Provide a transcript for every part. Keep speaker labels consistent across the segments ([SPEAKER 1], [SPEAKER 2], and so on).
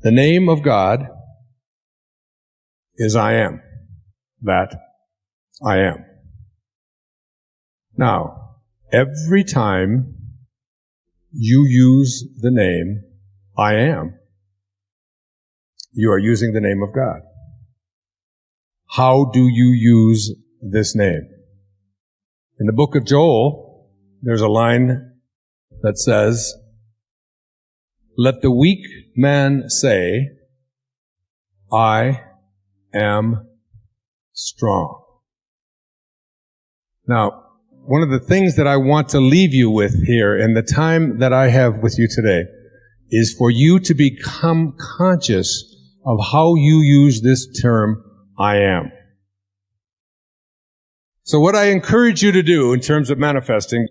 [SPEAKER 1] The name of God is I am. That I am. Now, every time you use the name I am, you are using the name of God. How do you use this name? In the book of Joel, there's a line that says, "Let the weak man say, I am strong." Now, one of the things that I want to leave you with here in the time that I have with you today is for you to become conscious of how you use this term, I am. So what I encourage you to do in terms of manifesting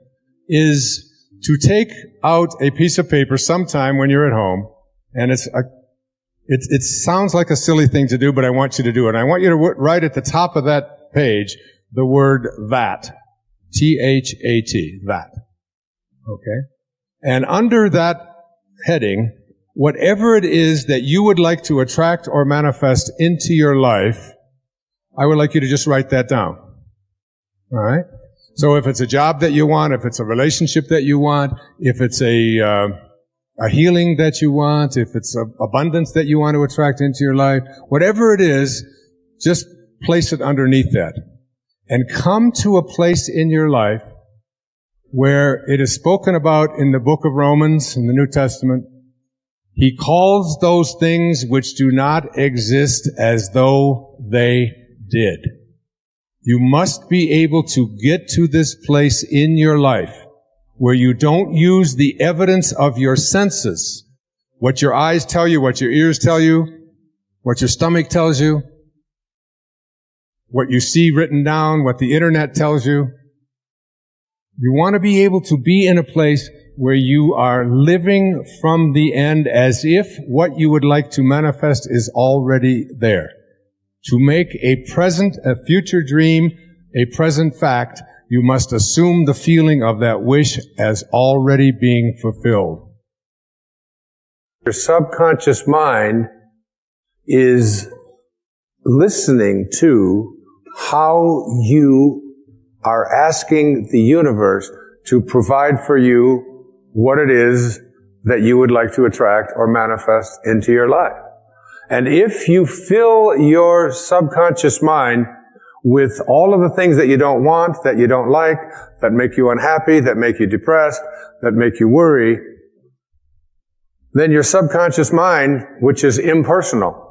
[SPEAKER 1] is to take out a piece of paper sometime when you're at home, and it sounds like a silly thing to do, but I want you to do it. And I want you to write at the top of that page the word that. T-H-A-T, that. Okay? And under that heading, whatever it is that you would like to attract or manifest into your life, I would like you to just write that down. All right? So if it's a job that you want, if it's a relationship that you want, if it's a healing that you want, if it's abundance that you want to attract into your life, whatever it is, just place it underneath that. And come to a place in your life where it is spoken about in the book of Romans, in the New Testament. He calls those things which do not exist as though they did. You must be able to get to this place in your life where you don't use the evidence of your senses, what your eyes tell you, what your ears tell you, what your stomach tells you, what you see written down, what the internet tells you. You want to be able to be in a place where you are living from the end as if what you would like to manifest is already there. To make a future dream, a present fact, you must assume the feeling of that wish as already being fulfilled. Your subconscious mind is listening to how you are asking the universe to provide for you what it is that you would like to attract or manifest into your life. And if you fill your subconscious mind with all of the things that you don't want, that you don't like, that make you unhappy, that make you depressed, that make you worry, then your subconscious mind, which is impersonal,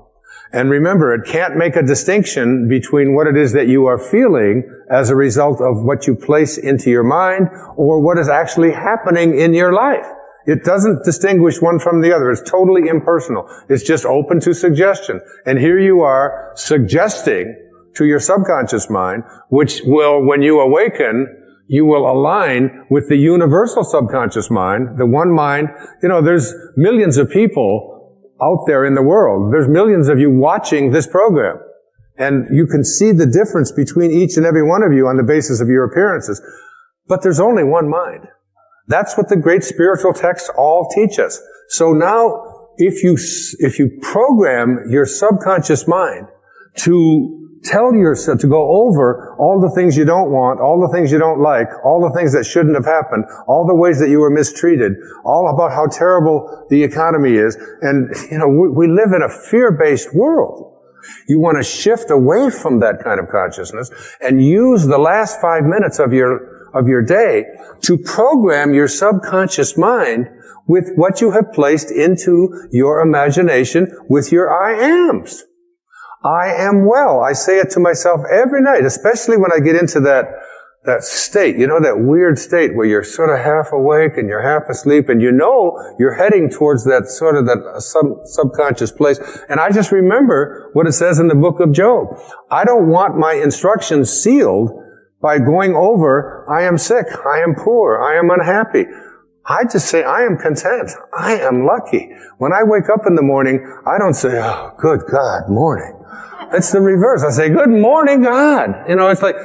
[SPEAKER 1] and remember, it can't make a distinction between what it is that you are feeling as a result of what you place into your mind or what is actually happening in your life. It doesn't distinguish one from the other. It's totally impersonal. It's just open to suggestion. And here you are suggesting to your subconscious mind, which will, when you awaken, you will align with the universal subconscious mind, the one mind. You know, there's millions of people out there in the world. There's millions of you watching this program. And you can see the difference between each and every one of you on the basis of your appearances. But there's only one mind. That's what the great spiritual texts all teach us. So now, if you program your subconscious mind to tell yourself, to go over all the things you don't want, all the things you don't like, all the things that shouldn't have happened, all the ways that you were mistreated, all about how terrible the economy is. And, you know, we live in a fear-based world. You want to shift away from that kind of consciousness and use the last 5 minutes of your day to program your subconscious mind with what you have placed into your imagination with your I ams. I am well. I say it to myself every night, especially when I get into that state, you know, that weird state where you're sort of half awake and you're half asleep and you know you're heading towards that sort of that subconscious place. And I just remember what it says in the book of Job. I don't want my instructions sealed by going over, I am sick, I am poor, I am unhappy. I just say, I am content. I am lucky. When I wake up in the morning, I don't say, oh, good God, morning. It's the reverse. I say, good morning, God. You know, it's like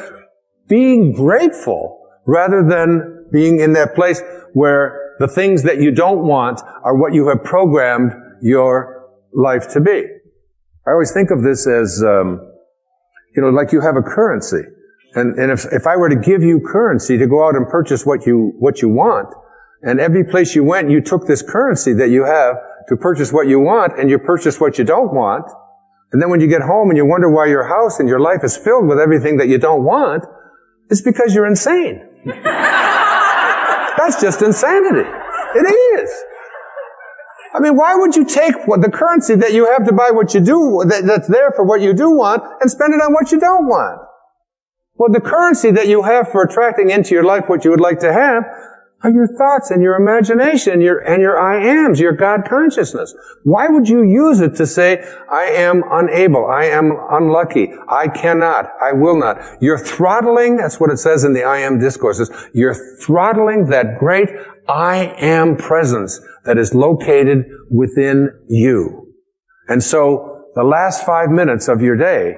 [SPEAKER 1] being grateful rather than being in that place where the things that you don't want are what you have programmed your
[SPEAKER 2] life to be. I always think of this as, like you have a currency. And if I were to give you currency to go out and purchase what you want, and every place you went, you took this currency that you have to purchase what you want, and you purchase what you don't want, and then when you get home and you wonder why your house and your life is filled with everything that you don't want, it's because you're insane. That's just insanity. It is. I mean, why would you take the currency that you have to buy what you do, that's there for what you do want, and spend it on what you don't want? Well, the currency that you have for attracting into your life what you would like to have are your thoughts and your imagination and your I ams, your God consciousness. Why would you use it to say, I am unable, I am unlucky, I cannot, I will not? You're throttling, that's what it says in the I am discourses, you're throttling that great I am presence that is located within you. And so, the last 5 minutes of your day,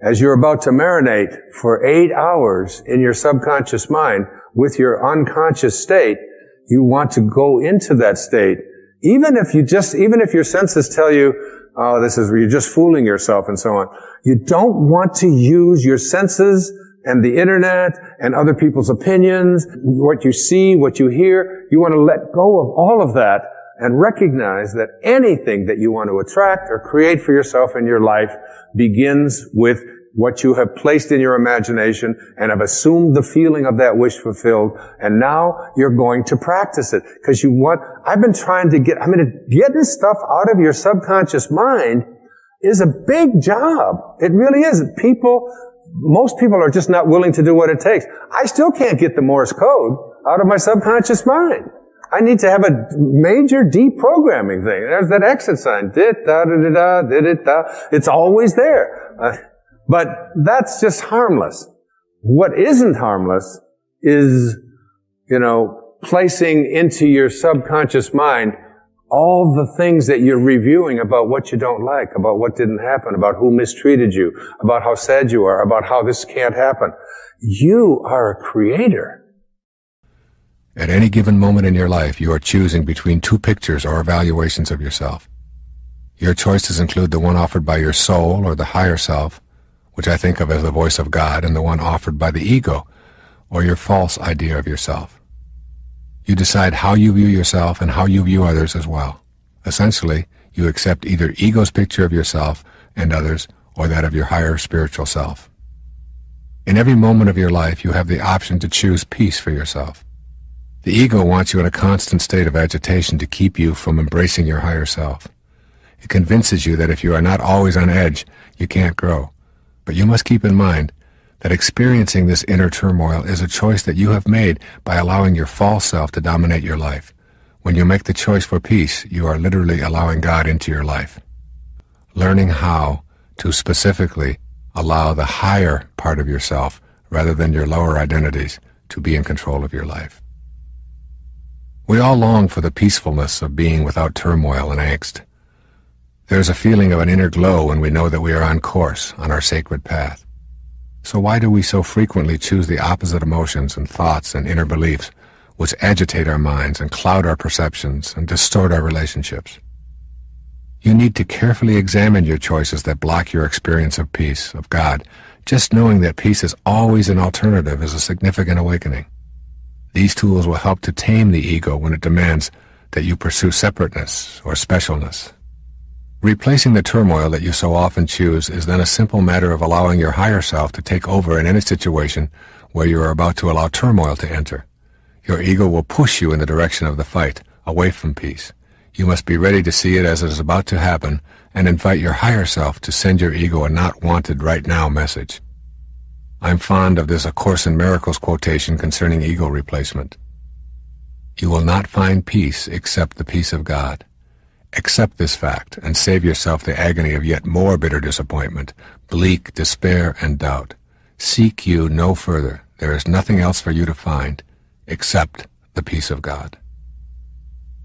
[SPEAKER 2] as you're about to marinate for 8 hours in your subconscious mind with your unconscious state, you want to go into that state. Even if your senses tell you, oh, you're just fooling yourself and so on. You don't want to use your senses and the internet and other people's opinions, what you see, what you hear. You want to let go of all of that and recognize that anything that you want to attract or create for yourself in your life begins with what you have placed in your imagination and have assumed the feeling of that wish fulfilled, and now you're going to practice it. Because getting stuff out of your subconscious mind is a big job. It really is. Most people are just not willing to do what it takes. I still can't get the Morse code out of my subconscious mind. I need to have a major deprogramming thing. There's that exit sign. Dit-da-da-da-da, dit-da. It's always there. But that's just harmless. What isn't harmless is, placing into your subconscious mind all the things that you're reviewing about what you don't like, about what didn't happen, about who mistreated you, about how sad you are, about how this can't happen. You are a creator.
[SPEAKER 3] At any given moment in your life, you are choosing between two pictures or evaluations of yourself. Your choices include the one offered by your soul or the higher self, which I think of as the voice of God, and the one offered by the ego, or your false idea of yourself. You decide how you view yourself and how you view others as well. Essentially, you accept either ego's picture of yourself and others, or that of your higher spiritual self. In every moment of your life, you have the option to choose peace for yourself. The ego wants you in a constant state of agitation to keep you from embracing your higher self. It convinces you that if you are not always on edge, you can't grow. But you must keep in mind that experiencing this inner turmoil is a choice that you have made by allowing your false self to dominate your life. When you make the choice for peace, you are literally allowing God into your life. Learning how to specifically allow the higher part of yourself, rather than your lower identities, to be in control of your life. We all long for the peacefulness of being without turmoil and angst. There is a feeling of an inner glow when we know that we are on course, on our sacred path. So why do we so frequently choose the opposite emotions and thoughts and inner beliefs which agitate our minds and cloud our perceptions and distort our relationships? You need to carefully examine your choices that block your experience of peace, of God. Just knowing that peace is always an alternative is a significant awakening. These tools will help to tame the ego when it demands that you pursue separateness or specialness. Replacing the turmoil that you so often choose is then a simple matter of allowing your higher self to take over in any situation where you are about to allow turmoil to enter. Your ego will push you in the direction of the fight, away from peace. You must be ready to see it as it is about to happen and invite your higher self to send your ego a not wanted right now message. I'm fond of this A Course in Miracles quotation concerning ego replacement. You will not find peace except the peace of God. Accept this fact and save yourself the agony of yet more bitter disappointment, bleak despair and doubt. Seek you no further. There is nothing else for you to find except the peace of God.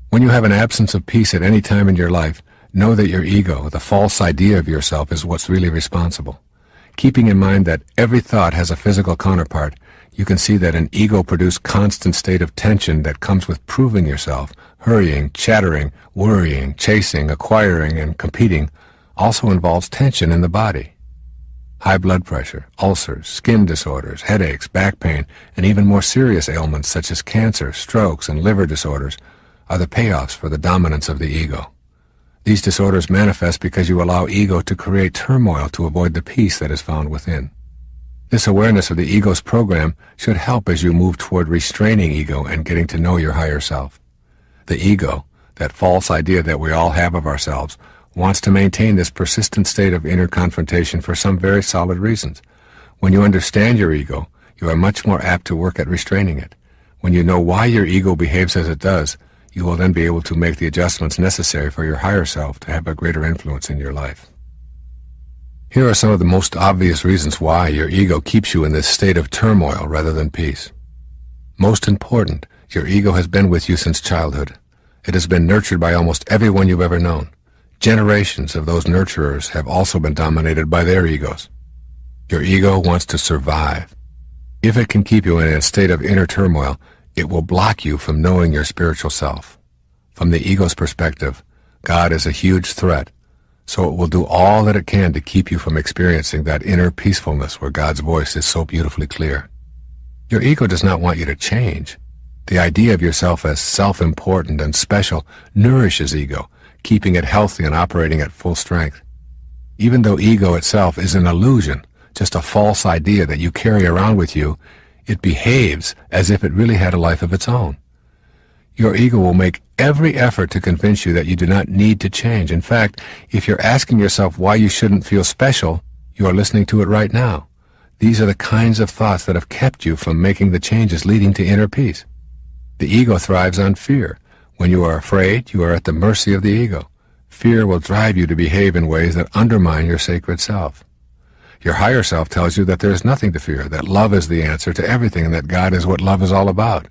[SPEAKER 3] When you have an absence of peace at any time in your life, know that your ego, the false idea of yourself, is what's really responsible. Keeping in mind that every thought has a physical counterpart, you can see that an ego-produced constant state of tension that comes with proving yourself, hurrying, chattering, worrying, chasing, acquiring, and competing also involves tension in the body. High blood pressure, ulcers, skin disorders, headaches, back pain, and even more serious ailments such as cancer, strokes, and liver disorders are the payoffs for the dominance of the ego. These disorders manifest because you allow ego to create turmoil to avoid the peace that is found within. This awareness of the ego's program should help as you move toward restraining ego and getting to know your higher self. The ego, that false idea that we all have of ourselves, wants to maintain this persistent state of inner confrontation for some very solid reasons. When you understand your ego, you are much more apt to work at restraining it. When you know why your ego behaves as it does, you will then be able to make the adjustments necessary for your higher self to have a greater influence in your life. Here are some of the most obvious reasons why your ego keeps you in this state of turmoil rather than peace. Most important, your ego has been with you since childhood. It has been nurtured by almost everyone you've ever known. Generations of those nurturers have also been dominated by their egos. Your ego wants to survive. If it can keep you in a state of inner turmoil, it will block you from knowing your spiritual self. From the ego's perspective, God is a huge threat, so it will do all that it can to keep you from experiencing that inner peacefulness where God's voice is so beautifully clear. Your ego does not want you to change. The idea of yourself as self-important and special nourishes ego, keeping it healthy and operating at full strength. Even though ego itself is an illusion, just a false idea that you carry around with you, it behaves as if it really had a life of its own. Your ego will make every effort to convince you that you do not need to change. In fact, if you're asking yourself why you shouldn't feel special, you are listening to it right now. These are the kinds of thoughts that have kept you from making the changes leading to inner peace. The ego thrives on fear. When you are afraid, you are at the mercy of the ego. Fear will drive you to behave in ways that undermine your sacred self. Your higher self tells you that there is nothing to fear, that love is the answer to everything, and that God is what love is all about.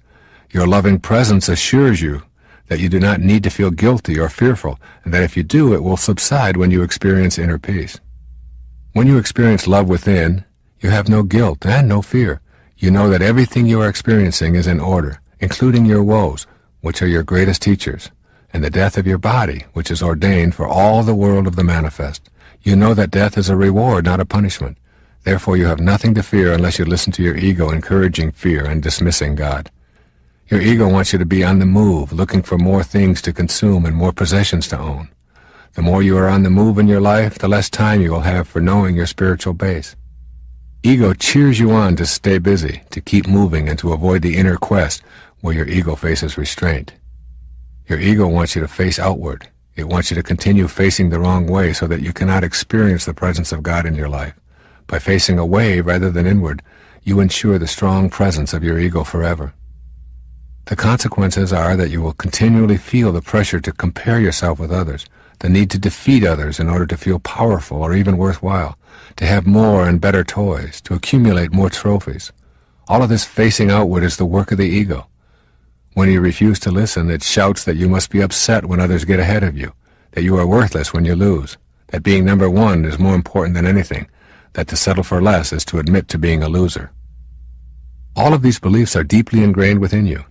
[SPEAKER 3] Your loving presence assures you that you do not need to feel guilty or fearful, and that if you do, it will subside when you experience inner peace. When you experience love within, you have no guilt and no fear. You know that everything you are experiencing is in order, including your woes, which are your greatest teachers, and the death of your body, which is ordained for all the world of the manifest. You know that death is a reward, not a punishment. Therefore you have nothing to fear unless you listen to your ego encouraging fear and dismissing God. Your ego wants you to be on the move, looking for more things to consume and more possessions to own. The more you are on the move in your life, the less time you will have for knowing your spiritual base. Ego cheers you on to stay busy, to keep moving, and to avoid the inner quest where your ego faces restraint. Your ego wants you to face outward. It wants you to continue facing the wrong way so that you cannot experience the presence of God in your life. By facing away rather than inward, you ensure the strong presence of your ego forever. The consequences are that you will continually feel the pressure to compare yourself with others, the need to defeat others in order to feel powerful or even worthwhile, to have more and better toys, to accumulate more trophies. All of this facing outward is the work of the ego. When you refuse to listen, it shouts that you must be upset when others get ahead of you, that you are worthless when you lose, that being number one is more important than anything, that to settle for less is to admit to being a loser. All of these beliefs are deeply ingrained within you.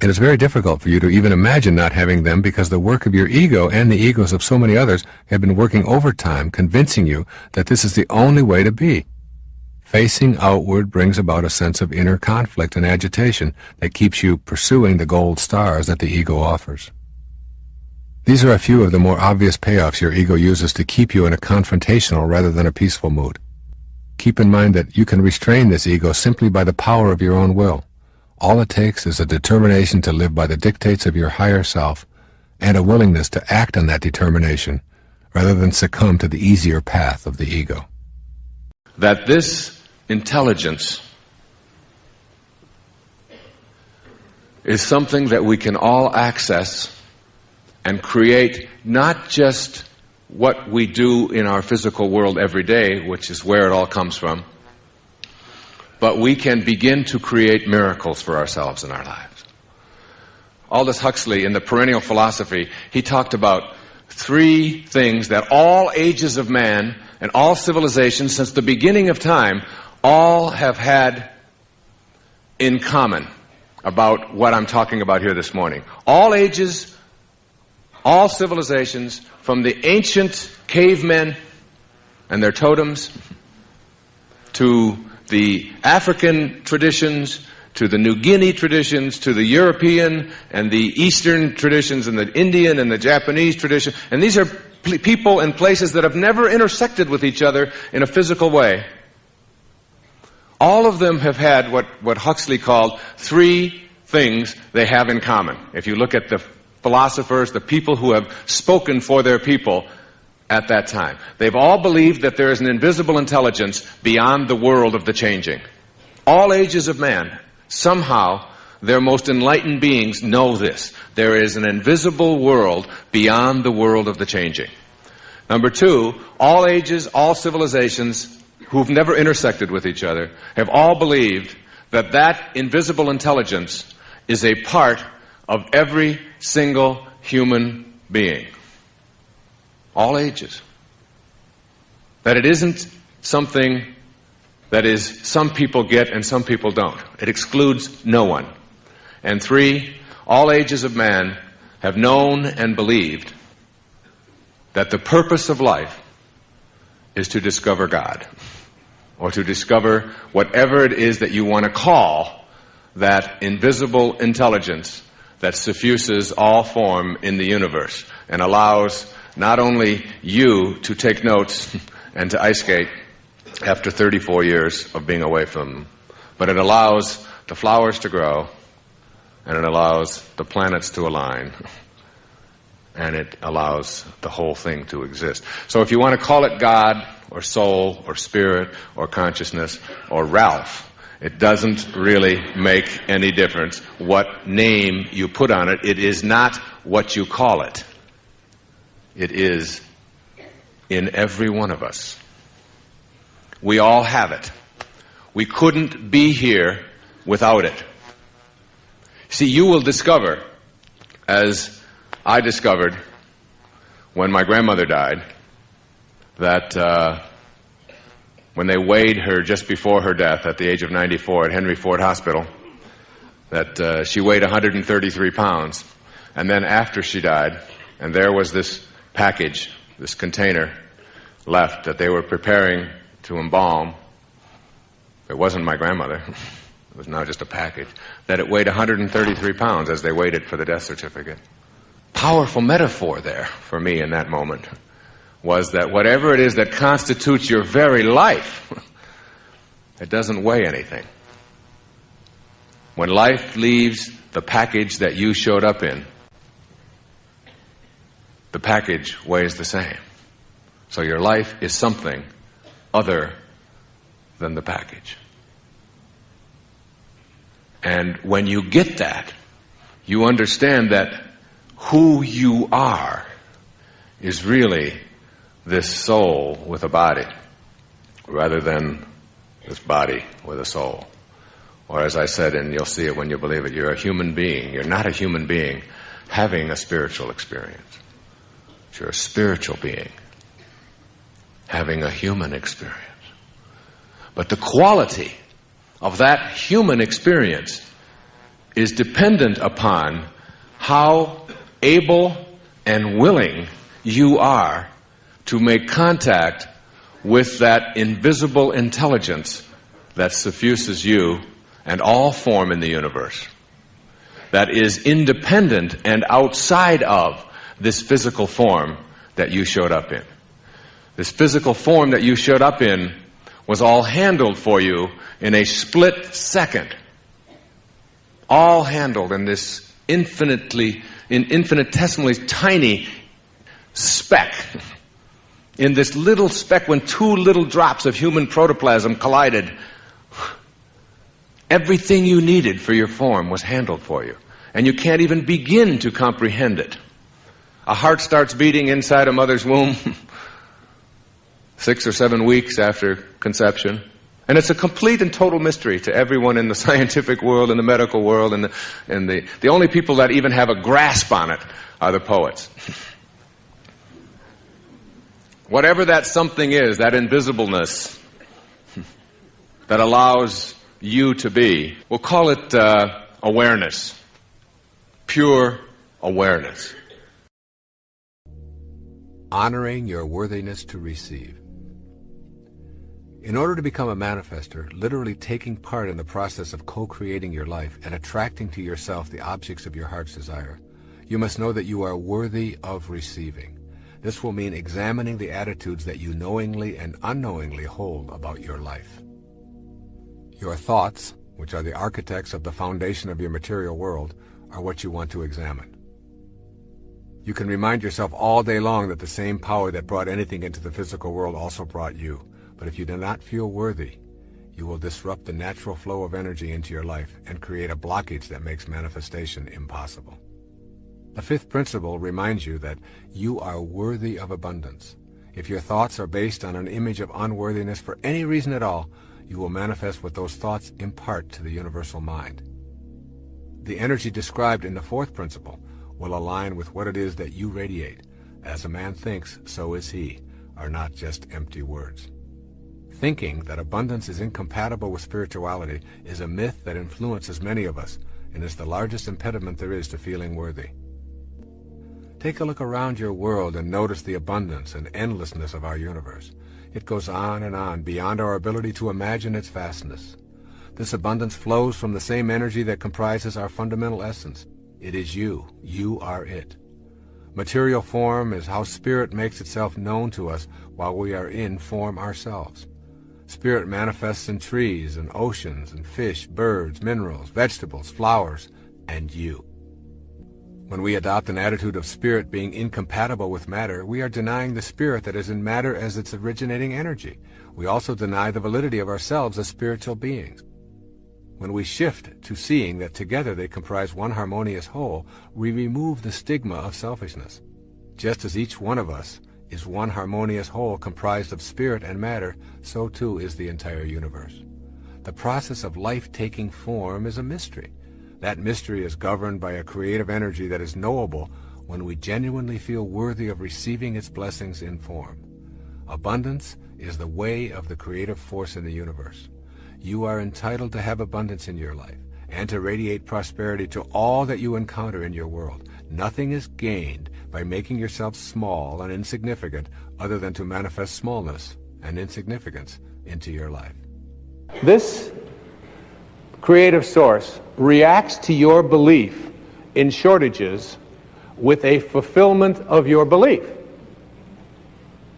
[SPEAKER 3] It is very difficult for you to even imagine not having them because the work of your ego and the egos of so many others have been working overtime, convincing you that this is the only way to be. Facing outward brings about a sense of inner conflict and agitation that keeps you pursuing the gold stars that the ego offers. These are a few of the more obvious payoffs your ego uses to keep you in a confrontational rather than a peaceful mood. Keep in mind that you can restrain this ego simply by the power of your own will. All it takes is a determination to live by the dictates of your higher self and a willingness to act on that determination rather than succumb to the easier path of the ego.
[SPEAKER 4] That this intelligence is something that we can all access and create not just what we do in our physical world every day, which is where it all comes from, but we can begin to create miracles for ourselves in our lives. Aldous Huxley, in the Perennial Philosophy, he talked about 3 things that all ages of man and all civilizations since the beginning of time all have had in common about what I'm talking about here this morning. All ages, all civilizations, from the ancient cavemen and their totems to the African traditions, to the New Guinea traditions, to the European and the Eastern traditions, and the Indian and the Japanese tradition. And these are people and places that have never intersected with each other in a physical way. All of them have had what Huxley called three things they have in common. If you look at the philosophers, the people who have spoken for their people at that time, they've all believed that there is an invisible intelligence beyond the world of the changing. All ages of man, somehow, their most enlightened beings know this. There is an invisible world beyond the world of the changing. Number two, all ages, all civilizations who've never intersected with each other have all believed that that invisible intelligence is a part of every single human being. All ages. That it isn't something that is some people get and some people don't. It excludes no one. And three, all ages of man have known and believed that the purpose of life is to discover God, or to discover whatever it is that you want to call that invisible intelligence that suffuses all form in the universe and allows not only you to take notes and to ice skate after 34 years of being away from them, but it allows the flowers to grow, and it allows the planets to align, and it allows the whole thing to exist. So if you want to call it God or soul or spirit or consciousness or Ralph, it doesn't really make any difference what name you put on it. It is not what you call it. It is in every one of us. We all have it. We couldn't be here without it. See, you will discover, as I discovered when my grandmother died, that when they weighed her just before her death at the age of 94 at Henry Ford Hospital, that she weighed 133 pounds. And then after she died, and there was this package, this container left that they were preparing to embalm. It wasn't my grandmother. It was now just a package. That it weighed 133 pounds as they waited for the death certificate. Powerful metaphor there for me in that moment was that whatever it is that constitutes your very life, it doesn't weigh anything. When life leaves the package that you showed up in, the package weighs the same. So your life is something other than the package. And when you get that, you understand that who you are is really this soul with a body, rather than this body with a soul. Or as I said, and you'll see it when you believe it, you're a human being. You're not a human being having a spiritual experience. You're a spiritual being having a human experience. But the quality of that human experience is dependent upon how able and willing you are to make contact with that invisible intelligence that suffuses you and all form in the universe, that is independent and outside of this physical form that you showed up in. This physical form that you showed up in was all handled for you in a split second. All handled in this infinitesimally tiny speck. In this little speck, when two little drops of human protoplasm collided, everything you needed for your form was handled for you. And you can't even begin to comprehend it. A heart starts beating inside a mother's womb 6 or 7 weeks after conception. And it's a complete and total mystery to everyone in the scientific world and the medical world, and the only people that even have a grasp on it are the poets. Whatever that something is, that invisibleness that allows you to be. We'll call it awareness. Pure awareness.
[SPEAKER 3] Honoring your worthiness to receive. In order to become a manifester, literally taking part in the process of co-creating your life and attracting to yourself the objects of your heart's desire, you must know that you are worthy of receiving. This will mean examining the attitudes that you knowingly and unknowingly hold about your life. Your thoughts, which are the architects of the foundation of your material world, are what you want to examine. You can remind yourself all day long that the same power that brought anything into the physical world also brought you. But if you do not feel worthy, you will disrupt the natural flow of energy into your life and create a blockage that makes manifestation impossible. The fifth principle reminds you that you are worthy of abundance. If your thoughts are based on an image of unworthiness for any reason at all, you will manifest what those thoughts impart to the universal mind. The energy described in the fourth principle will align with what it is that you radiate. As a man thinks, so is he, are not just empty words. Thinking that abundance is incompatible with spirituality is a myth that influences many of us and is the largest impediment there is to feeling worthy. Take a look around your world and notice the abundance and endlessness of our universe. It goes on and on beyond our ability to imagine its vastness. This abundance flows from the same energy that comprises our fundamental essence. It is you. You are it. Material form is how spirit makes itself known to us while we are in form ourselves. Spirit manifests in trees and oceans and fish, birds, minerals, vegetables, flowers, and you. When we adopt an attitude of spirit being incompatible with matter, we are denying the spirit that is in matter as its originating energy. We also deny the validity of ourselves as spiritual beings. When we shift to seeing that together they comprise one harmonious whole, we remove the stigma of selfishness. Just as each one of us is one harmonious whole comprised of spirit and matter, so too is the entire universe. The process of life taking form is a mystery. That mystery is governed by a creative energy that is knowable when we genuinely feel worthy of receiving its blessings in form. Abundance is the way of the creative force in the universe. You are entitled to have abundance in your life and to radiate prosperity to all that you encounter in your world. Nothing is gained by making yourself small and insignificant other than to manifest smallness and insignificance into your life.
[SPEAKER 2] This creative source reacts to your belief in shortages with a fulfillment of your belief.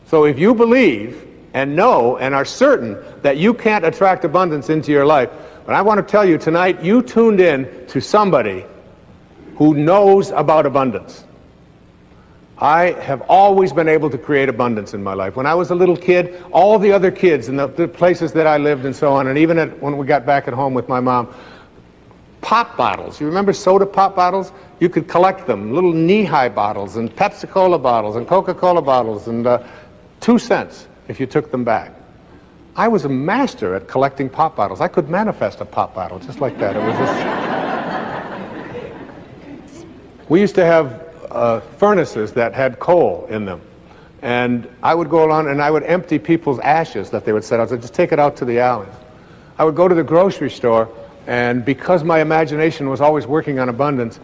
[SPEAKER 2] So if you believe and know and are certain that you can't attract abundance into your life, but I want to tell you tonight, you tuned in to somebody who knows about abundance. I have always been able to create abundance in my life. When I was a little kid, all the other kids in the places that I lived and so on, and even when we got back at home with my mom, pop bottles. You remember soda pop bottles? You could collect them, little knee-high bottles and Pepsi-Cola bottles and Coca-Cola bottles, and 2 cents if you took them back. I was a master at collecting pop bottles. I could manifest a pop bottle just like that. It was just... We used to have furnaces that had coal in them, and I would go along and I would empty people's ashes that they would set out. So just take it out to the alleys. I would go to the grocery store, and because my imagination was always working on abundance,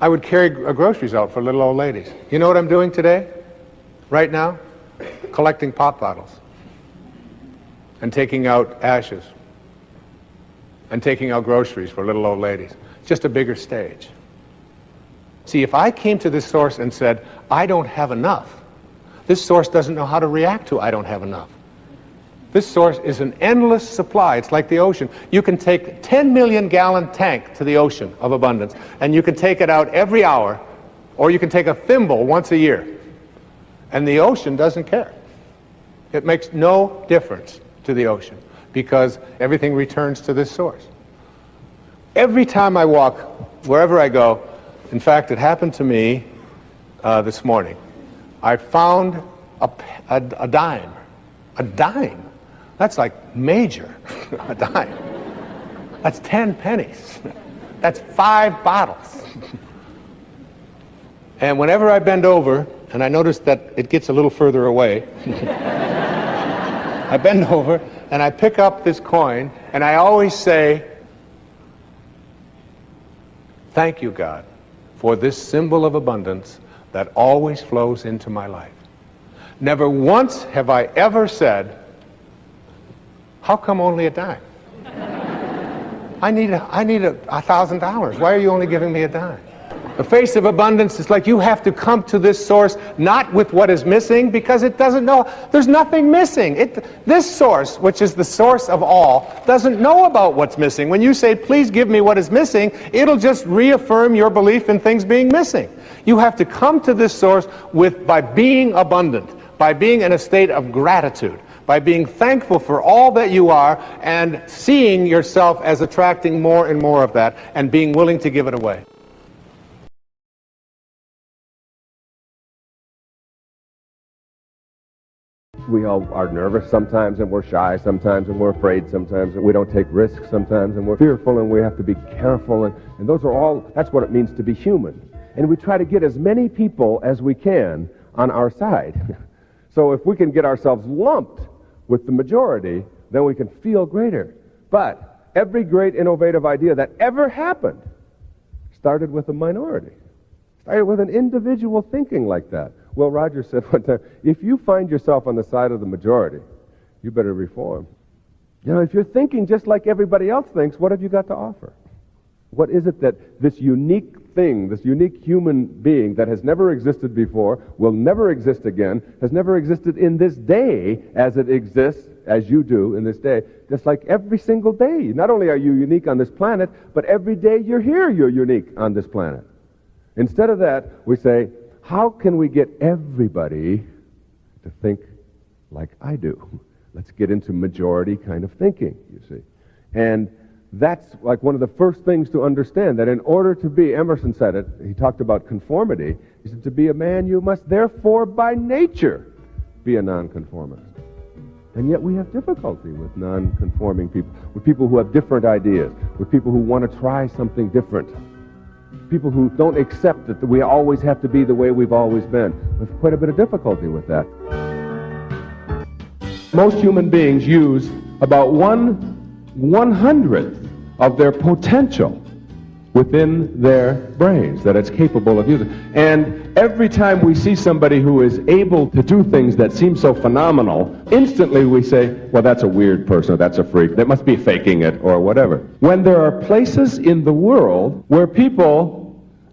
[SPEAKER 2] I would carry groceries out for little old ladies. You know what I'm doing today? Right now? Collecting pop bottles and taking out ashes and taking out groceries for little old ladies. Just a bigger stage. See, if I came to this source and said, I don't have enough, this source doesn't know how to react to I don't have enough. This source is an endless supply. It's like the ocean. You can take a 10 million gallon tank to the ocean of abundance, and you can take it out every hour, or you can take a thimble once a year. And the ocean doesn't care. It makes no difference to the ocean because everything returns to this source. Every time I walk, wherever I go, in fact, it happened to me this morning. I found a dime. A dime? That's like major. A dime. That's 10 pennies. That's 5 bottles. And whenever I bend over, and I notice that it gets a little further away, I bend over and I pick up this coin, and I always say, thank you, God, for this symbol of abundance that always flows into my life. Never once have I ever said, how come only a dime? I need $1,000. Why are you only giving me a dime? The face of abundance is like you have to come to this source not with what is missing, because it doesn't know. There's nothing missing. This source, which is the source of all, doesn't know about what's missing. When you say, please give me what is missing, it'll just reaffirm your belief in things being missing. You have to come to this source by being abundant, by being in a state of gratitude, by being thankful for all that you are, and seeing yourself as attracting more and more of that, and being willing to give it away.
[SPEAKER 5] We all are nervous sometimes, and we're shy sometimes, and we're afraid sometimes, and we don't take risks sometimes, and we're fearful, and we have to be careful, and those are all, that's what it means to be human. And we try to get as many people as we can on our side. So if we can get ourselves lumped with the majority, then we can feel greater. But every great innovative idea that ever happened started with a minority, started with an individual thinking like that. Will Rogers said one time, if you find yourself on the side of the majority, you better reform. You know, if you're thinking just like everybody else thinks, what have you got to offer? What is it that this unique thing, this unique human being that has never existed before, will never exist again, has never existed in this day as it exists, as you do in this day, just like every single day. Not only are you unique on this planet, but every day you're here, you're unique on this planet. Instead of that, we say, how can we get everybody to think like I do? Let's get into majority kind of thinking, you see. And that's like one of the first things to understand, that in order to be, Emerson said it, he talked about conformity. He said, to be a man, you must therefore by nature be a nonconformist. And yet we have difficulty with nonconforming people, with people who have different ideas, with people who want to try something different. People who don't accept that we always have to be the way we've always been. We have quite a bit of difficulty with that. Most human beings use about 1/100th of their potential within their brains that it's capable of using. And every time we see somebody who is able to do things that seem so phenomenal, instantly we say, well, that's a weird person, or that's a freak, they must be faking it, or whatever. When there are places in the world where people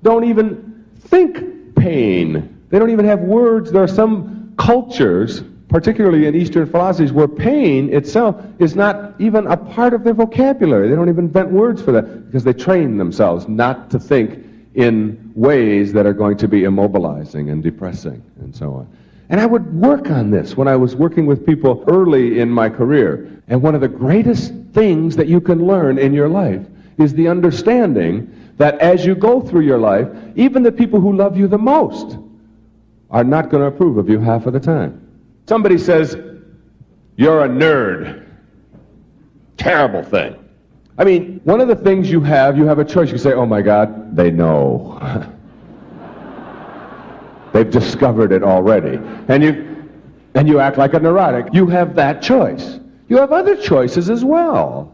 [SPEAKER 5] don't even think pain, they don't even have words. There are some cultures, particularly in Eastern philosophies, where pain itself is not even a part of their vocabulary. They don't even invent words for that because they train themselves not to think in ways that are going to be immobilizing and depressing and so on. And I would work on this when I was working with people early in my career. And one of the greatest things that you can learn in your life is the understanding that as you go through your life, even the people who love you the most are not going to approve of you half of the time. Somebody says, you're a nerd. Terrible thing. I mean, one of the things you have a choice. You say, oh my God, they know. They've discovered it already. And you act like a neurotic. You have that choice. You have other choices as well.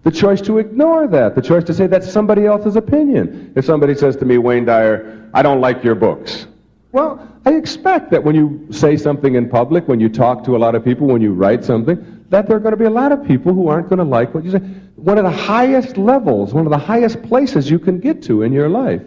[SPEAKER 5] The choice to ignore that. The choice to say that's somebody else's opinion. If somebody says to me, Wayne Dyer, I don't like your books. Well, I expect that when you say something in public, when you talk to a lot of people, when you write something, that there are going to be a lot of people who aren't going to like what you say. One of the highest levels, one of the highest places you can get to in your life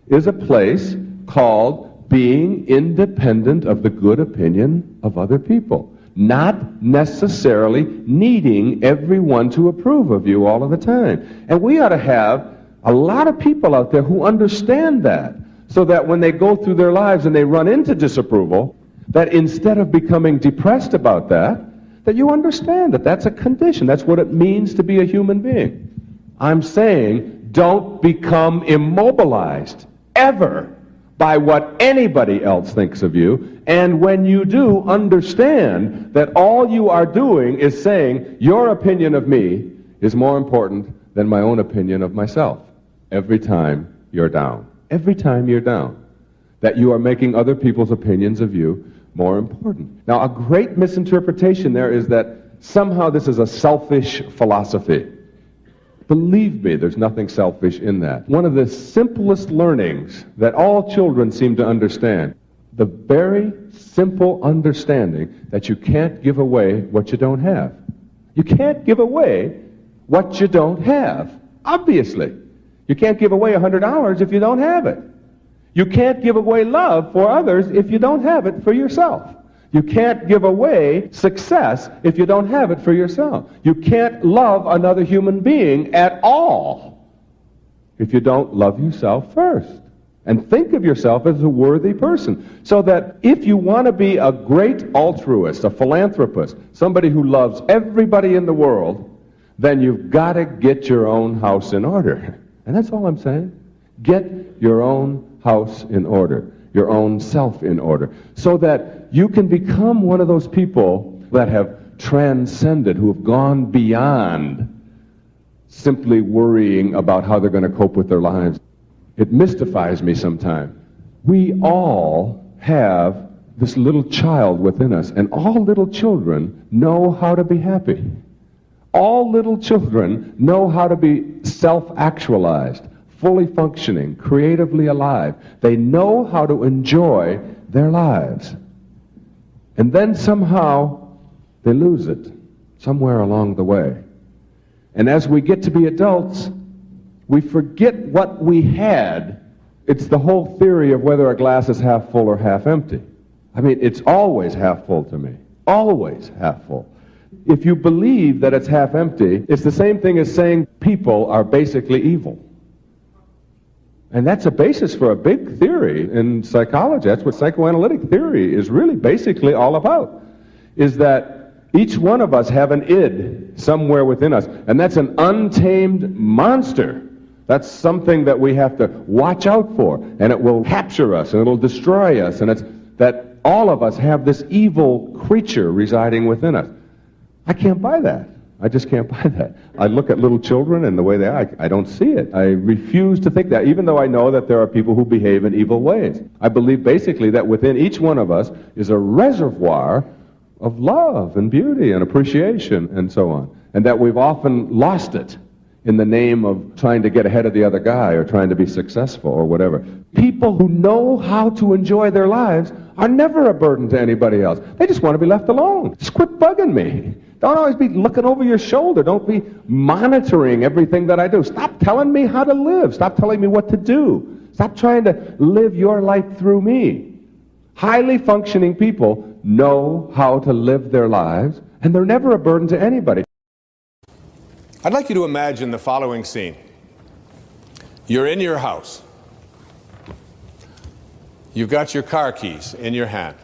[SPEAKER 5] is a place called being independent of the good opinion of other people. Not necessarily needing everyone to approve of you all of the time. And we ought to have a lot of people out there who understand that, so that when they go through their lives and they run into disapproval, that instead of becoming depressed about that you understand that that's a condition. That's what it means to be a human being. I'm saying don't become immobilized ever by what anybody else thinks of you. And when you do, understand that all you are doing is saying your opinion of me is more important than my own opinion of myself. Every time you're down. Every time you're down. That you are making other people's opinions of you more important. Now, a great misinterpretation there is that somehow this is a selfish philosophy. Believe me, there's nothing selfish in that. One of the simplest learnings that all children seem to understand, the very simple understanding that you can't give away what you don't have. You can't give away what you don't have, obviously. You can't give away $100 if you don't have it. You can't give away love for others if you don't have it for yourself. You can't give away success if you don't have it for yourself. You can't love another human being at all if you don't love yourself first. And think of yourself as a worthy person. So that if you want to be a great altruist, a philanthropist, somebody who loves everybody in the world, then you've got to get your own house in order. And that's all I'm saying. Get your own house in order, your own self in order, so that you can become one of those people that have transcended, who have gone beyond simply worrying about how they're going to cope with their lives. It mystifies me sometimes. We all have this little child within us, and all little children know how to be happy. All little children know how to be self-actualized, fully functioning, creatively alive. They know how to enjoy their lives. And then somehow they lose it, somewhere along the way. And as we get to be adults, we forget what we had. It's the whole theory of whether a glass is half full or half empty. I mean, it's always half full to me. Always half full. If you believe that it's half empty, it's the same thing as saying people are basically evil. And that's a basis for a big theory in psychology. That's what psychoanalytic theory is really basically all about, is that each one of us have an id somewhere within us, and that's an untamed monster. That's something that we have to watch out for, and it will capture us, and it'll destroy us, and it's that all of us have this evil creature residing within us. I can't buy that. I just can't buy that. I look at little children and the way they are, I don't see it. I refuse to think that, even though I know that there are people who behave in evil ways. I believe basically that within each one of us is a reservoir of love and beauty and appreciation and so on, and that we've often lost it in the name of trying to get ahead of the other guy or trying to be successful or whatever. People who know how to enjoy their lives are never a burden to anybody else. They just want to be left alone. Just quit bugging me. Don't always be looking over your shoulder. Don't be monitoring everything that I do. Stop telling me how to live. Stop telling me what to do. Stop trying to live your life through me. Highly functioning people know how to live their lives, and they're never a burden to anybody.
[SPEAKER 1] I'd like you to imagine the following scene. You're in your house. You've got your car keys in your hand.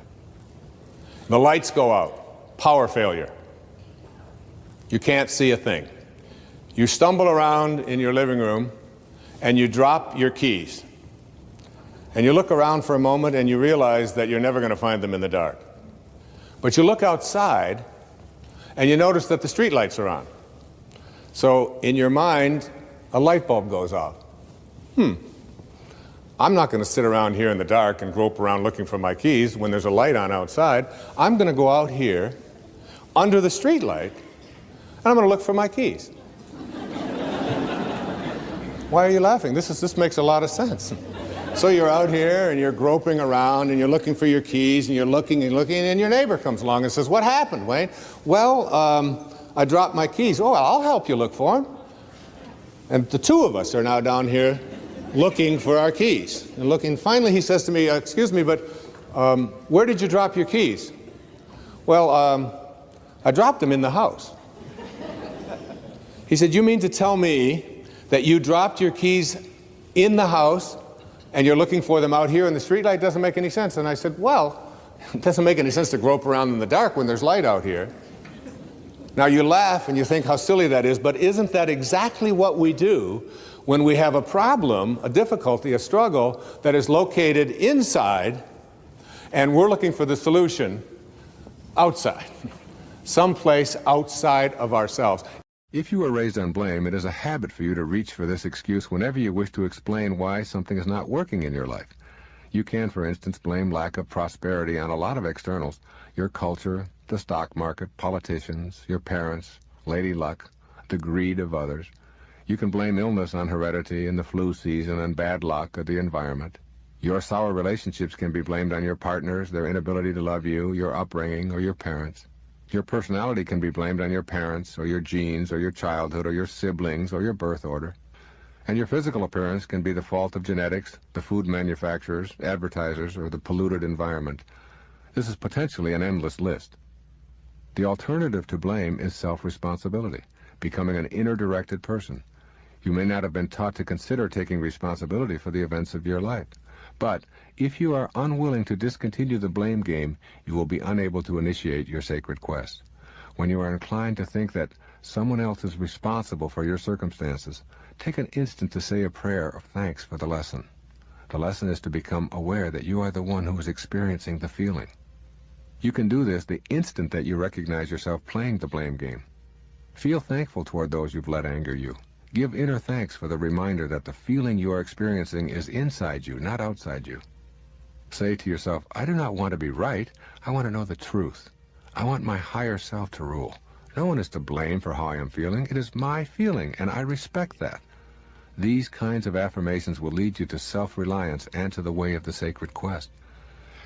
[SPEAKER 1] The lights go out. Power failure. You can't see a thing. You stumble around in your living room and you drop your keys. And you look around for a moment and you realize that you're never going to find them in the dark. But you look outside and you notice that the street lights are on. So in your mind, a light bulb goes off. I'm not going to sit around here in the dark and grope around looking for my keys when there's a light on outside. I'm going to go out here under the street light and I'm going to look for my keys. Why are you laughing? This makes a lot of sense. So you're out here and you're groping around and you're looking for your keys and you're looking and looking, and your neighbor comes along and says, "What happened, Wayne?" "Well, I dropped my keys." "Oh, well, I'll help you look for them." And the two of us are now down here looking for our keys and looking. Finally, he says to me, "Excuse me, but where did you drop your keys?" "Well, I dropped them in the house." He said, "You mean to tell me that you dropped your keys in the house and you're looking for them out here in the streetlight? Doesn't make any sense." And I said, "Well, it doesn't make any sense to grope around in the dark when there's light out here." Now you laugh and you think how silly that is, but isn't that exactly what we do when we have a problem, a difficulty, a struggle that is located inside, and we're looking for the solution outside, someplace outside of ourselves?
[SPEAKER 3] If you were raised on blame, it is a habit for you to reach for this excuse whenever you wish to explain why something is not working in your life. You can, for instance, blame lack of prosperity on a lot of externals: your culture, the stock market, politicians, your parents, lady luck, the greed of others. You can blame illness on heredity and the flu season and bad luck or the environment. Your sour relationships can be blamed on your partners, their inability to love you, your upbringing, or your parents. Your personality can be blamed on your parents, or your genes, or your childhood, or your siblings, or your birth order. And your physical appearance can be the fault of genetics, the food manufacturers, advertisers, or the polluted environment. This is potentially an endless list. The alternative to blame is self-responsibility, becoming an inner-directed person. You may not have been taught to consider taking responsibility for the events of your life. But if you are unwilling to discontinue the blame game, you will be unable to initiate your sacred quest. When you are inclined to think that someone else is responsible for your circumstances, take an instant to say a prayer of thanks for the lesson. The lesson is to become aware that you are the one who is experiencing the feeling. You can do this the instant that you recognize yourself playing the blame game. Feel thankful toward those you've let anger you. Give inner thanks for the reminder that the feeling you are experiencing is inside you, not outside you. Say to yourself, I do not want to be right. I want to know the truth. I want my higher self to rule. No one is to blame for how I am feeling. It is my feeling, and I respect that. These kinds of affirmations will lead you to self-reliance and to the way of the sacred quest.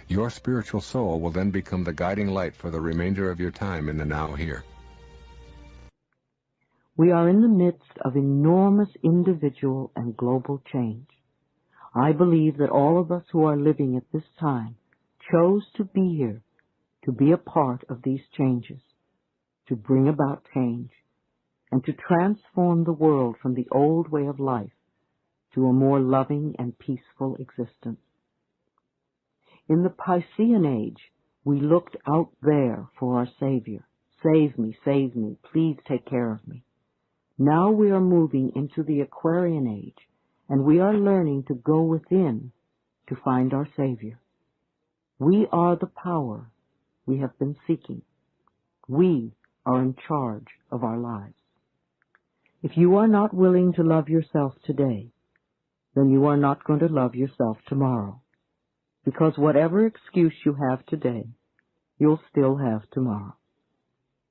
[SPEAKER 3] Your spiritual soul will then become the guiding light for the remainder of your time in the now here.
[SPEAKER 6] We are in the midst of enormous individual and global change. I believe that all of us who are living at this time chose to be here, to be a part of these changes, to bring about change, and to transform the world from the old way of life to a more loving and peaceful existence. In the Piscean age, we looked out there for our Savior. Save me, please take care of me. Now we are moving into the Aquarian age, and we are learning to go within to find our Savior. We are the power we have been seeking. We are in charge of our lives. If you are not willing to love yourself today, then you are not going to love yourself tomorrow. Because whatever excuse you have today, you'll still have tomorrow.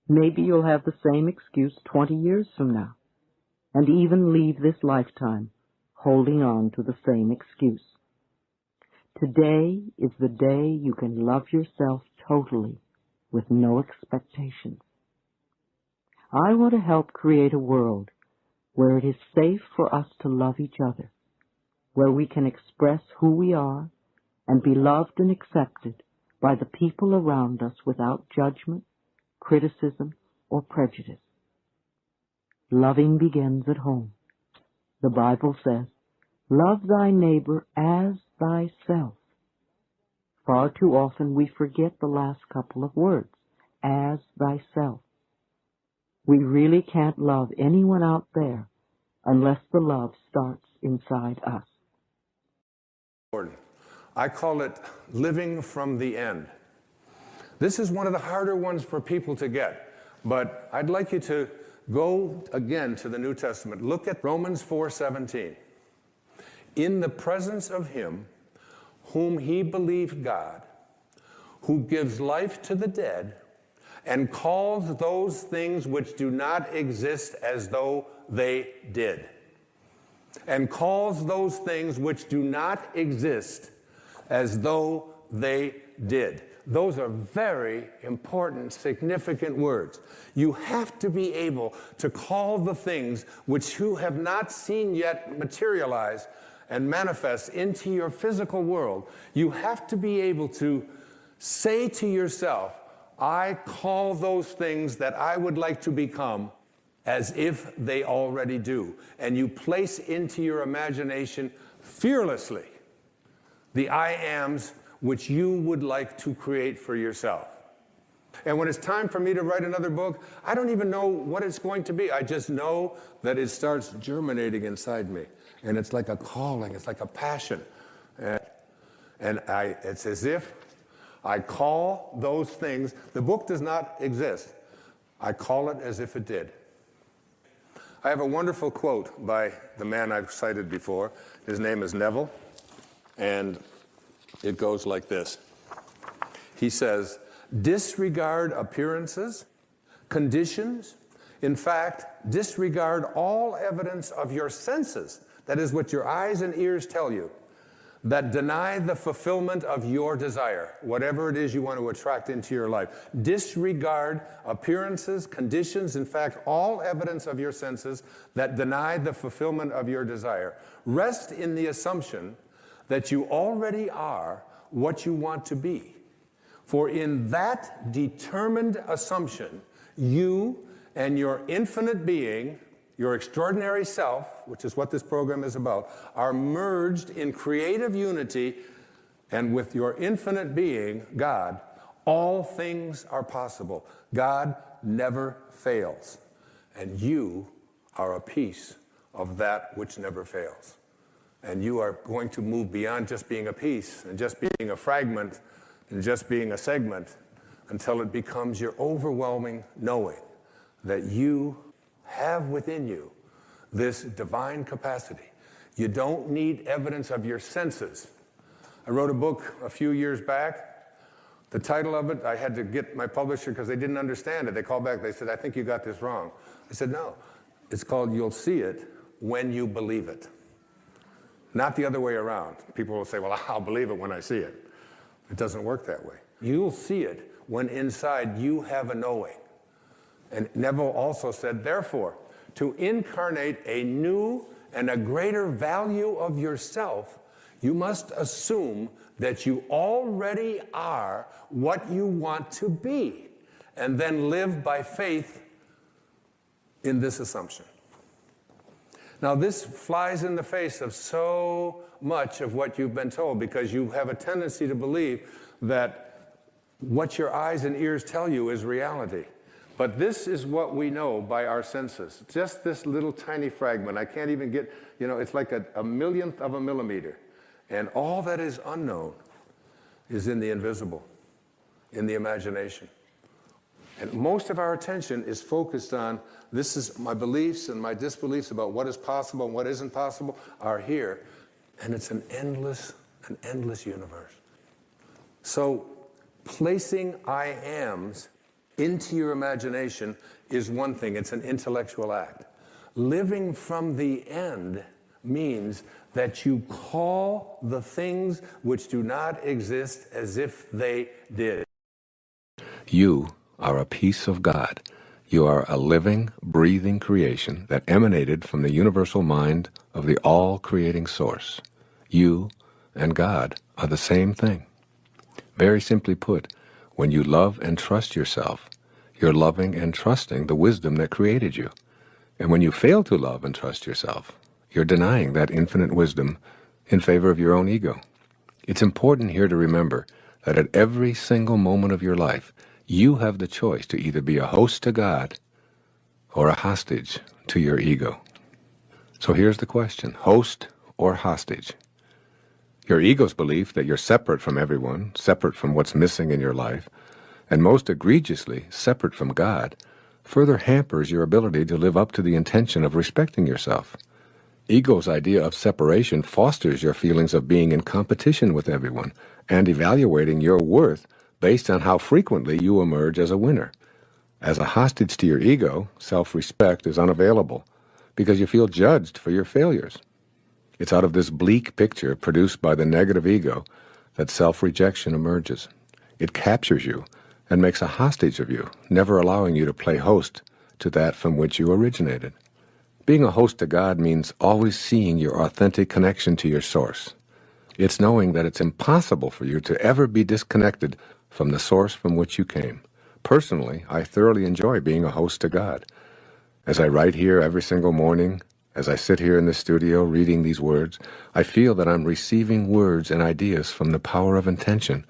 [SPEAKER 6] Maybe you'll have the same excuse 20 years from now, and even leave this lifetime holding on to the same excuse. Today is the day you can love yourself totally with no expectations. I want to help create a world where it is safe for us to love each other, where we can express who we are and be loved and accepted by the people around us without judgment, criticism, or prejudice. Loving begins at home. The Bible says, love thy neighbor as thyself. Far too often we forget the last couple of words, as thyself. We really can't love anyone out there unless the love starts inside us.
[SPEAKER 2] I call it living from the end. This is one of the harder ones for people to get, but I'd like you to go again to the New Testament. Look at Romans 4:17. In the presence of him whom he believed God, who gives life to the dead, and calls those things which do not exist as though they did. And calls those things which do not exist as though they did. Those are very important, significant words. You have to be able to call the things which you have not seen yet materialize and manifest into your physical world. You have to be able to say to yourself, I call those things that I would like to become as if they already do. And you place into your imagination fearlessly the I ams which you would like to create for yourself. And when it's time for me to write another book, I don't even know what it's going to be. I just know that it starts germinating inside me. And it's like a calling, it's like a passion. It's as if I call those things. The book does not exist. I call it as if it did. I have a wonderful quote by the man I've cited before. His name is Neville. And It goes like this. He says, disregard appearances, conditions. In fact, disregard all evidence of your senses. That is what your eyes and ears tell you, that deny the fulfillment of your desire, whatever it is you want to attract into your life. Disregard appearances, conditions, in fact, all evidence of your senses that deny the fulfillment of your desire. Rest in the assumption that you already are what you want to be. For in that determined assumption, you and your infinite being, your extraordinary self, which is what this program is about, are merged in creative unity, and with your infinite being, God, all things are possible. God never fails, and you are a piece of that which never fails. And you are going to move beyond just being a piece and just being a fragment and just being a segment until it becomes your overwhelming knowing that you have within you this divine capacity. You don't need evidence of your senses. I wrote a book a few years back. The title of it, I had to get my publisher because they didn't understand it. They called back, they said, I think you got this wrong. I said, no. It's called You'll See It When You Believe It. Not the other way around. People will say, well, I'll believe it when I see it. It doesn't work that way. You'll see it when inside you have a knowing. And Neville also said, therefore, to incarnate a new and a greater value of yourself, you must assume that you already are what you want to be, and then live by faith in this assumption. Now, this flies in the face of so much of what you've been told, because you have a tendency to believe that what your eyes and ears tell you is reality. But this is what we know by our senses. Just this little tiny fragment. I can't even get, it's like a millionth of a millimeter. And all that is unknown is in the invisible, in the imagination. And most of our attention is focused on, this is my beliefs and my disbeliefs about what is possible and what isn't possible are here. And it's an endless universe. So placing I ams into your imagination is one thing. It's an intellectual act. Living from the end means that you call the things which do not exist as if they did.
[SPEAKER 3] You are a piece of God. You are a living, breathing creation that emanated from the universal mind of the all-creating source. You and God are the same thing. Very simply put, when you love and trust yourself, you're loving and trusting the wisdom that created you. And when you fail to love and trust yourself, you're denying that infinite wisdom in favor of your own ego. It's important here to remember that at every single moment of your life, you have the choice to either be a host to God or a hostage to your ego. So here's the question, host or hostage? Your ego's belief that you're separate from everyone, separate from what's missing in your life, and most egregiously, separate from God, further hampers your ability to live up to the intention of respecting yourself. Ego's idea of separation fosters your feelings of being in competition with everyone and evaluating your worth based on how frequently you emerge as a winner. As a hostage to your ego, self-respect is unavailable because you feel judged for your failures. It's out of this bleak picture produced by the negative ego that self-rejection emerges. It captures you and makes a hostage of you, never allowing you to play host to that from which you originated. Being a host to God means always seeing your authentic connection to your source. It's knowing that it's impossible for you to ever be disconnected from the source from which you came. Personally, I thoroughly enjoy being a host to God. As I write here every single morning, as I sit here in the studio reading these words, I feel that I'm receiving words and ideas from the power of intention,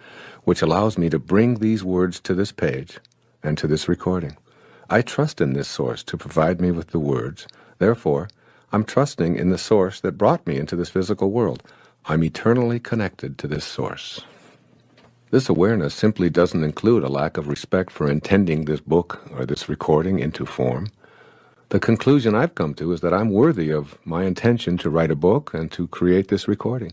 [SPEAKER 3] which allows me to bring these words to this page and to this recording. I trust in this source to provide me with the words. Therefore, I'm trusting in the source that brought me into this physical world. I'm eternally connected to this source. This awareness simply doesn't include a lack of respect for intending this book or this recording into form. The conclusion I've come to is that I'm worthy of my intention to write a book and to create this recording.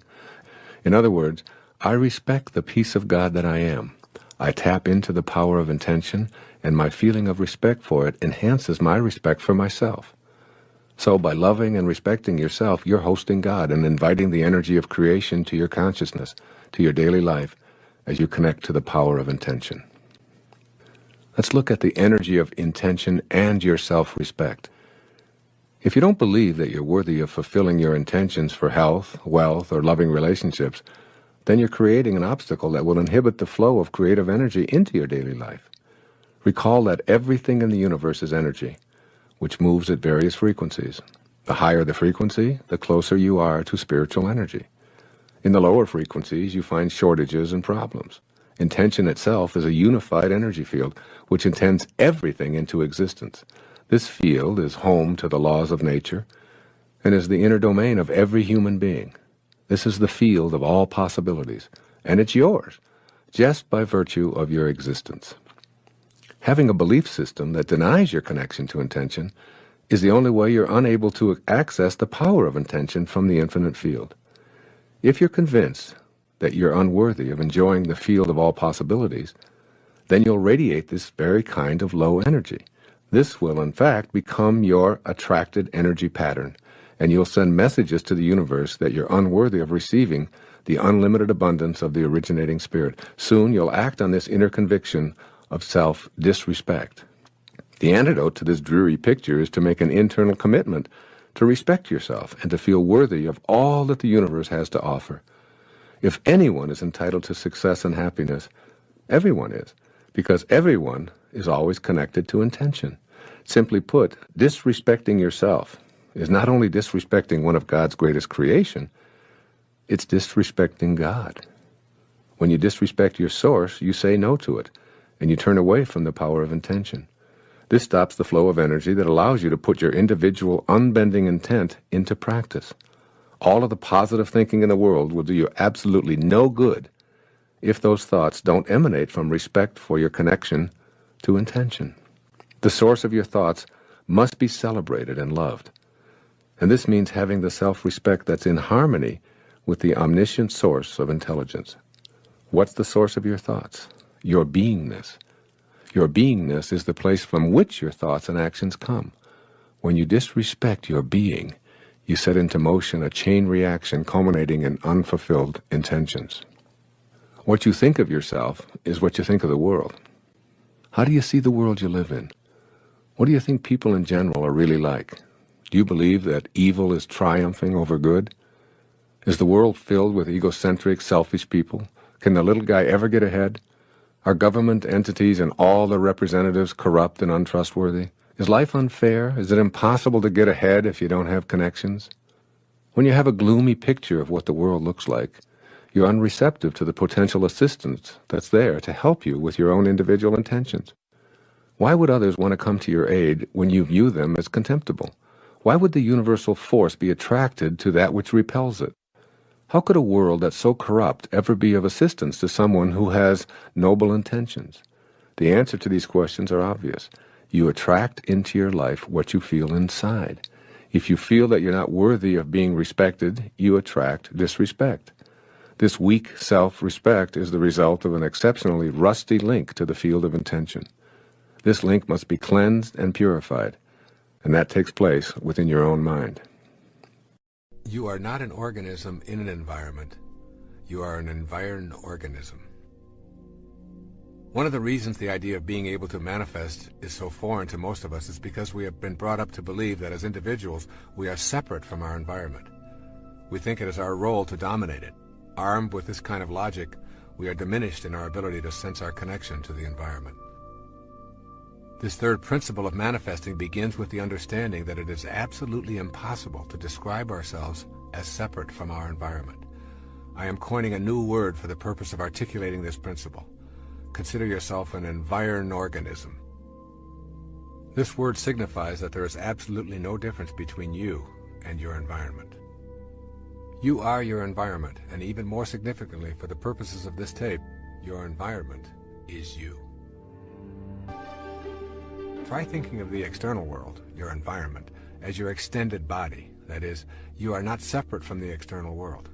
[SPEAKER 3] In other words, I respect the peace of God that I am. I tap into the power of intention, and my feeling of respect for it enhances my respect for myself. So by loving and respecting yourself, you're hosting God and inviting the energy of creation to your consciousness, to your daily life, as you connect to the power of intention. Let's look at the energy of intention and your self-respect. If you don't believe that you're worthy of fulfilling your intentions for health, wealth, or loving relationships, then you're creating an obstacle that will inhibit the flow of creative energy into your daily life. Recall that everything in the universe is energy, which moves at various frequencies. The higher the frequency, the closer you are to spiritual energy. In the lower frequencies, you find shortages and problems. Intention itself is a unified energy field which intends everything into existence. This field is home to the laws of nature and is the inner domain of every human being. This is the field of all possibilities, and it's yours, just by virtue of your existence. Having a belief system that denies your connection to intention is the only way you're unable to access the power of intention from the infinite field. If you're convinced that you're unworthy of enjoying the field of all possibilities, then you'll radiate this very kind of low energy. This will, in fact, become your attracted energy pattern, and you'll send messages to the universe that you're unworthy of receiving the unlimited abundance of the originating spirit. Soon you'll act on this inner conviction of self-disrespect. The antidote to this dreary picture is to make an internal commitment to respect yourself and to feel worthy of all that the universe has to offer. If anyone is entitled to success and happiness, everyone is, because everyone is always connected to intention. Simply put, disrespecting yourself is not only disrespecting one of God's greatest creation, it's disrespecting God. When you disrespect your source, you say no to it, and you turn away from the power of intention. This stops the flow of energy that allows you to put your individual unbending intent into practice. All of the positive thinking in the world will do you absolutely no good if those thoughts don't emanate from respect for your connection to intention. The source of your thoughts must be celebrated and loved. And this means having the self-respect that's in harmony with the omniscient source of intelligence. What's the source of your thoughts? Your beingness. Your beingness is the place from which your thoughts and actions come. When you disrespect your being, you set into motion a chain reaction culminating in unfulfilled intentions. What you think of yourself is what you think of the world. How do you see the world you live in? What do you think people in general are really like? Do you believe that evil is triumphing over good? Is the world filled with egocentric, selfish people? Can the little guy ever get ahead? Are government entities and all their representatives corrupt and untrustworthy? Is life unfair? Is it impossible to get ahead if you don't have connections? When you have a gloomy picture of what the world looks like, you're unreceptive to the potential assistance that's there to help you with your own individual intentions. Why would others want to come to your aid when you view them as contemptible? Why would the universal force be attracted to that which repels it? How could a world that's so corrupt ever be of assistance to someone who has noble intentions? The answer to these questions are obvious. You attract into your life what you feel inside. If you feel that you're not worthy of being respected, you attract disrespect. This weak self-respect is the result of an exceptionally rusty link to the field of intention. This link must be cleansed and purified, and that takes place within your own mind. You are not an organism in an environment. You are an environed organism. One of the reasons the idea of being able to manifest is so foreign to most of us is because we have been brought up to believe that as individuals we are separate from our environment. We think it is our role to dominate it. Armed with this kind of logic, we are diminished in our ability to sense our connection to the environment. This third principle of manifesting begins with the understanding that it is absolutely impossible to describe ourselves as separate from our environment. I am coining a new word for the purpose of articulating this principle. Consider yourself an environed organism. This word signifies that there is absolutely no difference between you and your environment. You are your environment, and even more significantly for the purposes of this tape, your environment is you. Try thinking of the external world, your environment, as your extended body. That is, you are not separate from the external world.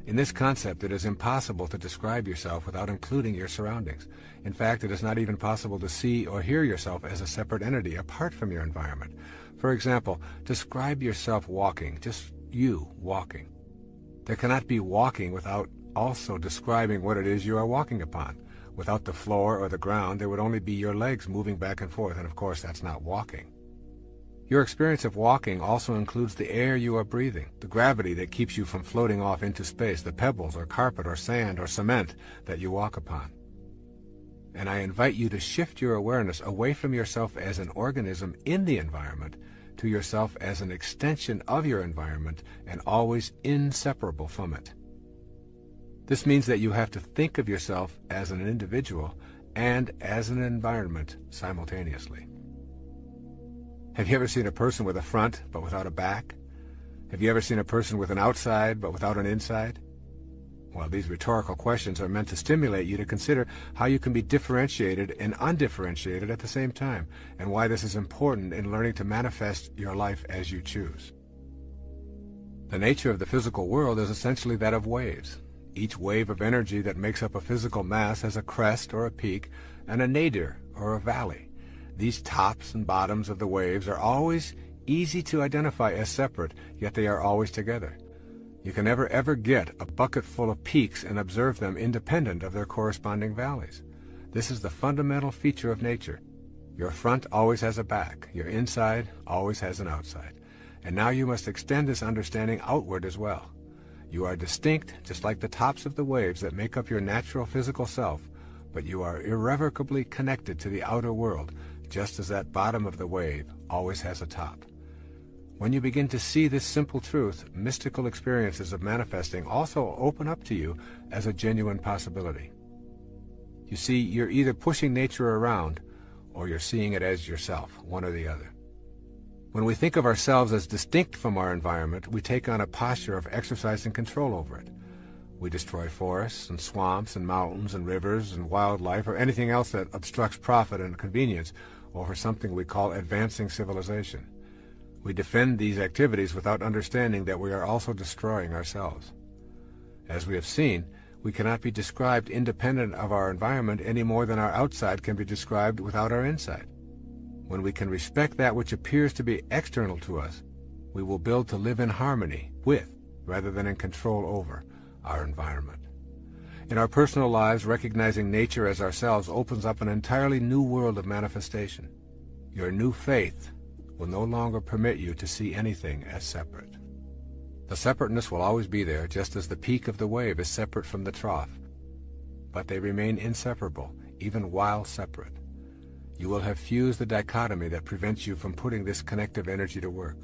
[SPEAKER 3] In this concept, it is impossible to describe yourself without including your surroundings. In fact, it is not even possible to see or hear yourself as a separate entity apart from your environment. For example, describe yourself walking, just you walking. There cannot be walking without also describing what it is you are walking upon. Without the floor or the ground, there would only be your legs moving back and forth, and of course that's not walking. Your experience of walking also includes the air you are breathing, the gravity that keeps you from floating off into space, the pebbles or carpet or sand or cement that you walk upon. And I invite you to shift your awareness away from yourself as an organism in the environment to yourself as an extension of your environment and always inseparable from it. This means that you have to think of yourself as an individual and as an environment simultaneously. Have you ever seen a person with a front but without a back? Have you ever seen a person with an outside but without an inside? Well, these rhetorical questions are meant to stimulate you to consider how you can be differentiated and undifferentiated at the same time, and why this is important in learning to manifest your life as you choose. The nature of the physical world is essentially that of waves. Each wave of energy that makes up a physical mass has a crest or a peak and a nadir or a valley. These tops and bottoms of the waves are always easy to identify as separate, yet they are always together. You can never ever get a bucket full of peaks and observe them independent of their corresponding valleys. This is the fundamental feature of nature. Your front always has a back, your inside always has an outside. And now you must extend this understanding outward as well. You are distinct, just like the tops of the waves that make up your natural physical self, but you are irrevocably connected to the outer world, just as that bottom of the wave always has a top. When you begin to see this simple truth, mystical experiences of manifesting also open up to you as a genuine possibility. You see, you're either pushing nature around, or you're seeing it as yourself, one or the other. When we think of ourselves as distinct from our environment, we take on a posture of exercising control over it. We destroy forests and swamps and mountains and rivers and wildlife or anything else that obstructs profit and convenience over something we call advancing civilization. We defend these activities without understanding that we are also destroying ourselves. As we have seen, we cannot be described independent of our environment any more than our outside can be described without our inside. When we can respect that which appears to be external to us, we will build to live in harmony with, rather than in control over, our environment. In our personal lives, recognizing nature as ourselves opens up an entirely new world of manifestation. Your new faith will no longer permit you to see anything as separate. The separateness will always be there, just as the peak of the wave is separate from the trough. But they remain inseparable, even while separate. You will have fused the dichotomy that prevents you from putting this connective energy to work.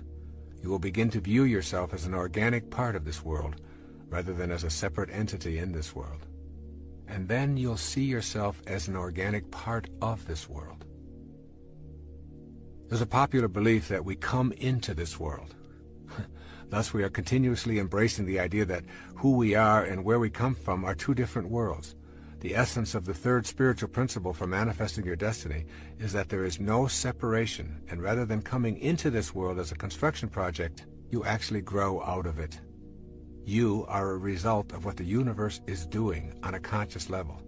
[SPEAKER 3] You will begin to view yourself as an organic part of this world, rather than as a separate entity in this world. And then you'll see yourself as an organic part of this world. There's a popular belief that we come into this world. Thus we are continuously embracing the idea that who we are and where we come from are two different worlds. The essence of the third spiritual principle for manifesting your destiny is that there is no separation, and rather than coming into this world as a construction project, you actually grow out of it. You are a result of what the universe is doing on a conscious level,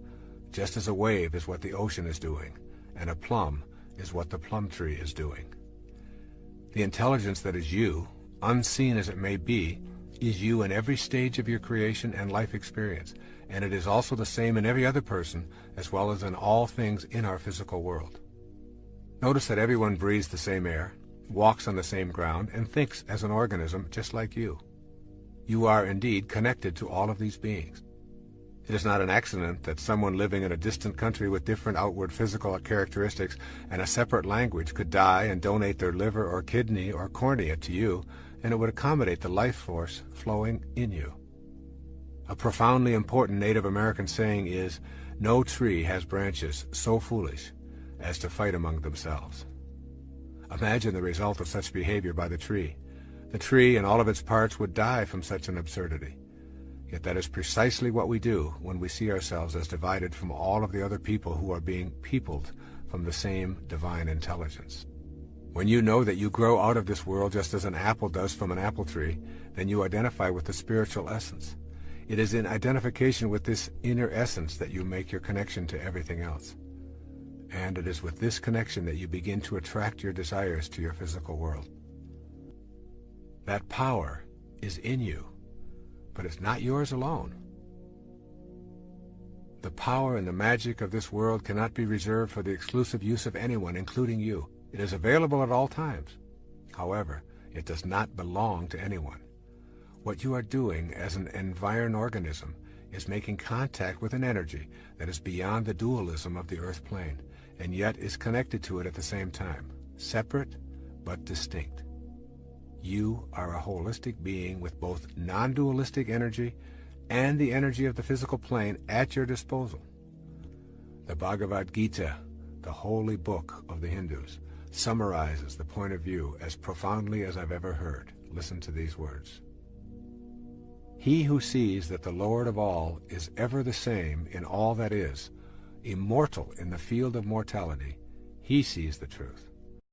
[SPEAKER 3] just as a wave is what the ocean is doing, and a plum is what the plum tree is doing. The intelligence that is you, unseen as it may be, is you in every stage of your creation and life experience, and it is also the same in every other person, as well as in all things in our physical world. Notice that everyone breathes the same air, walks on the same ground, and thinks as an organism just like you. You are indeed connected to all of these beings. It is not an accident that someone living in a distant country with different outward physical characteristics and a separate language could die and donate their liver or kidney or cornea to you, and it would accommodate the life force flowing in you. A profoundly important Native American saying is, "No tree has branches so foolish as to fight among themselves." Imagine the result of such behavior by the tree. The tree and all of its parts would die from such an absurdity. Yet that is precisely what we do when we see ourselves as divided from all of the other people who are being peopled from the same divine intelligence. When you know that you grow out of this world just as an apple does from an apple tree, then you identify with the spiritual essence. It is in identification with this inner essence that you make your connection to everything else. And it is with this connection that you begin to attract your desires to your physical world. That power is in you, but it's not yours alone. The power and the magic of this world cannot be reserved for the exclusive use of anyone, including you. It is available at all times. However, it does not belong to anyone. What you are doing as an environ organism is making contact with an energy that is beyond the dualism of the earth plane, and yet is connected to it at the same time, separate but distinct. You are a holistic being with both non-dualistic energy and the energy of the physical plane at your disposal. The Bhagavad Gita, the holy book of the Hindus, summarizes the point of view as profoundly as I've ever heard. Listen to these words. He who sees that the Lord of all is ever the same in all that is, immortal in the field of mortality, he sees the truth.